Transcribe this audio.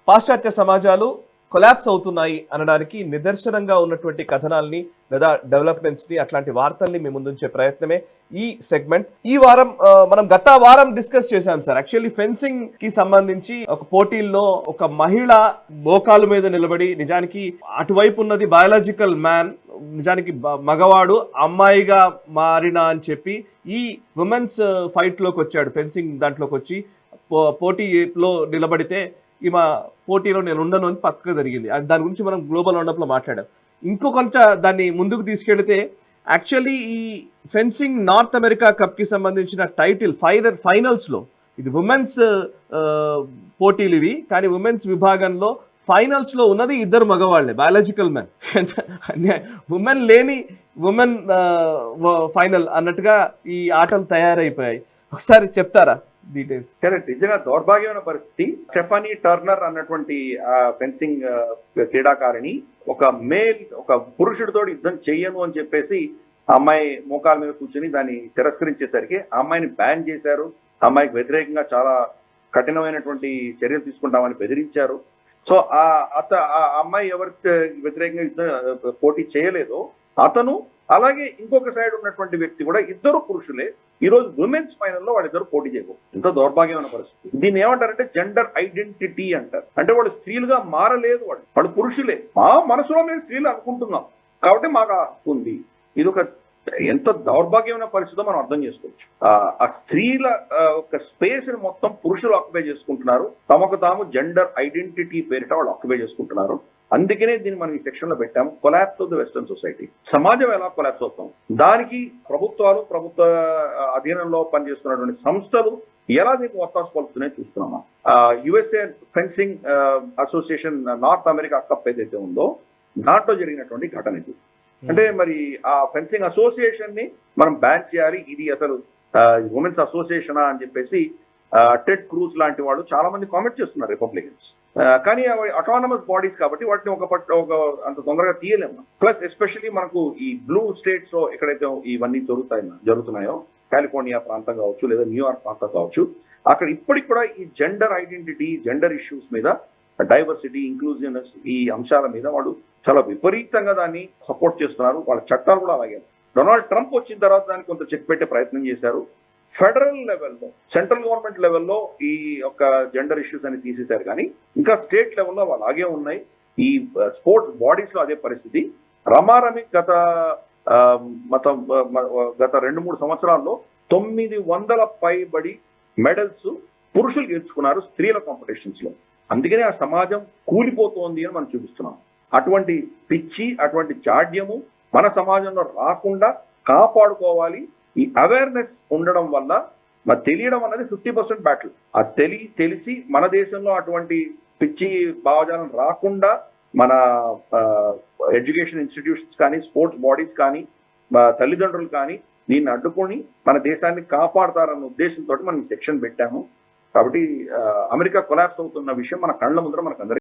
పాశ్చాత్య సమాజాలు కొలాప్స్ అవుతున్నాయి అనడానికి నిదర్శనంగా ఉన్నటువంటి కథనాల్ని లేదా డెవలప్మెంట్స్ ని అట్లాంటి వార్తల్ని మీ ముందుంచే ప్రయత్నమే ఈ సెగ్మెంట్. ఈ వారం మనం గత వారం డిస్కస్ చేశాం సార్. యాక్చువల్లీ ఫెన్సింగ్ కి సంబంధించి ఒక పోటీల్లో ఒక మహిళ మోకాలు మీద నిలబడి, నిజానికి అటువైపు ఉన్నది బయాలజికల్ మ్యాన్, నిజానికి మగవాడు అమ్మాయిగా మారిన అని చెప్పి ఈ ఉమెన్స్ ఫైట్ లోకి వచ్చాడు, ఫెన్సింగ్ దాంట్లోకి వచ్చి పోటీలో నిలబడితే ఈమె పోటీలో నేను ఉండను అని పక్కకు జరిగింది. దాని గురించి మనం గ్లోబల్ రౌండప్లో మాట్లాడాం. ఇంకో కొంచెం దాన్ని ముందుకు తీసుకెడితే యాక్చువల్లీ ఈ ఫెన్సింగ్ నార్త్ అమెరికా కప్కి సంబంధించిన టైటిల్ ఫైనల్స్లో ఇది ఉమెన్స్ పోటీలు ఇవి, కానీ ఉమెన్స్ విభాగంలో ఫైనల్స్లో ఉన్నది ఇద్దరు మగవాళ్లే, బయాలజికల్ మెన్. ఉమెన్ లేని ఉమెన్ ఫైనల్ అన్నట్టుగా ఈ ఆటలు తయారైపోయాయి. ఒకసారి చెప్తారా డీటెయిల్స్? కరెక్ట్. నిజంగా దౌర్భాగ్యమైన పరిస్థితి. స్టెఫనీ టర్నర్ అన్నటువంటి ఫెన్సింగ్ క్రీడాకారిణి ఒక పురుషుడితో యుద్ధం చెయ్యను అని చెప్పేసి అమ్మాయి మోకాల మీద కూర్చొని దాన్ని తిరస్కరించేసరికి ఆ అమ్మాయిని బ్యాన్ చేశారు. అమ్మాయికి వ్యతిరేకంగా చాలా కఠినమైనటువంటి చర్యలు తీసుకుంటామని బెదిరించారు. సో ఆ అమ్మాయి ఎవరికి వ్యతిరేకంగా పోటీ చేయలేదో అతను, అలాగే ఇంకొక సైడ్ ఉన్నటువంటి వ్యక్తి కూడా, ఇద్దరు పురుషులే ఈ రోజు ఉమెన్స్ ఫైనల్లో వాళ్ళిద్దరు పోటీ చేయకూడదు. ఇంత దౌర్భాగ్యమైన పరిస్థితి. దీన్ని ఏమంటారంటే జెండర్ ఐడెంటిటీ అంటారు. అంటే వాళ్ళు స్త్రీలుగా మారలేదు, వాళ్ళు పురుషులే. మా మనసులో మేము స్త్రీలు అనుకుంటున్నాం కాబట్టి మాకు ఉంది. ఇది ఒక ఎంత దౌర్భాగ్యమైన పరిస్థితో మనం అర్థం చేసుకోవచ్చు. ఆ స్త్రీల ఒక స్పేస్ ని మొత్తం పురుషులు ఆక్యుపై చేసుకుంటున్నారు. తమకు తాము జెండర్ ఐడెంటిటీ పేరిట వాళ్ళు ఆక్యుపై చేసుకుంటున్నారు. అందుకనే దీన్ని మనం ఈ సెక్షన్ లో పెట్టాము, collapse of the western society. సమాజం ఎలా కొలాప్స్ అవుతాం, దానికి ప్రభుత్వాలు, ప్రభుత్వ అధీనంలో పనిచేస్తున్నటువంటి సంస్థలు ఎలా దీనికి ఒత్తాసు పలుకుతున్నాయో చూస్తున్నామా. USA fencing association North America cup ఏదైతే ఉందో దాంట్లో జరిగినటువంటి ఘటన ఇది. అంటే మరి ఆ ఫెన్సింగ్ అసోసియేషన్ ని మనం బ్యాన్ చేయాలి, ఇది అసలు ఉమెన్స్ అసోసియేషనా అని చెప్పేసి టెడ్ క్రూజ్ లాంటి వాళ్ళు చాలా మంది కామెంట్ చేస్తున్నారు, రిపబ్లికన్స్. కానీ అవి అటానమస్ బాడీస్ కాబట్టి వాటిని ఒక అంత తొందరగా తీయలేము. ప్లస్ ఎస్పెషల్లీ మనకు ఈ బ్లూ స్టేట్స్ లో ఎక్కడైతే ఇవన్నీ జరుగుతున్నాయో, కాలిఫోర్నియా ప్రాంతం కావచ్చు లేదా న్యూయార్క్ ప్రాంతం కావచ్చు, అక్కడ ఇప్పటికి కూడా ఈ జెండర్ ఐడెంటిటీ, జెండర్ ఇష్యూస్ మీద, డైవర్సిటీ, ఇంక్లూజివ్నెస్, ఈ అంశాల మీద వాళ్ళు చాలా విపరీతంగా దాన్ని సపోర్ట్ చేస్తున్నారు. వాళ్ళ చట్టాలు కూడా అలాగే. డొనాల్డ్ ట్రంప్ వచ్చిన తర్వాత దాన్ని కొంత చెక్ పెట్టే ప్రయత్నం చేశారు. ఫెడరల్ లెవెల్లో, సెంట్రల్ గవర్నమెంట్ లెవెల్లో ఈ యొక్క జెండర్ ఇష్యూస్ అని తీసేశారు, కానీ ఇంకా స్టేట్ లెవెల్లో అలాగే ఉన్నాయి. ఈ స్పోర్ట్స్ బాడీస్ లో అదే పరిస్థితి. రమారమి గత 2-3 సంవత్సరాల్లో 900 పైబడి మెడల్స్ పురుషులు గెలుచుకున్నారు స్త్రీల కాంపిటీషన్స్ లో. అందుకనే ఆ సమాజం కూలిపోతోంది అని మనం చూపిస్తున్నాం. అటువంటి పిచ్చి, అటువంటి జాడ్యము మన సమాజంలో రాకుండా కాపాడుకోవాలి. ఈ అవేర్నెస్ ఉండడం వల్ల మరి తెలియడం అన్నది 50% బ్యాటిల్. అది తెలిసి మన దేశంలో అటువంటి పిచ్చి భావజాలం రాకుండా మన ఎడ్యుకేషన్ ఇన్స్టిట్యూషన్స్ కానీ, స్పోర్ట్స్ బాడీస్ కానీ, తల్లిదండ్రులు కానీ దీన్ని అడ్డుకొని మన దేశాన్ని కాపాడతారన్న ఉద్దేశంతో మనం ఈ సెక్షన్ పెట్టాము. కాబట్టి అమెరికా కొలాప్స్ అవుతున్న విషయం మన కళ్ళ ముందర మనకు అందరికీ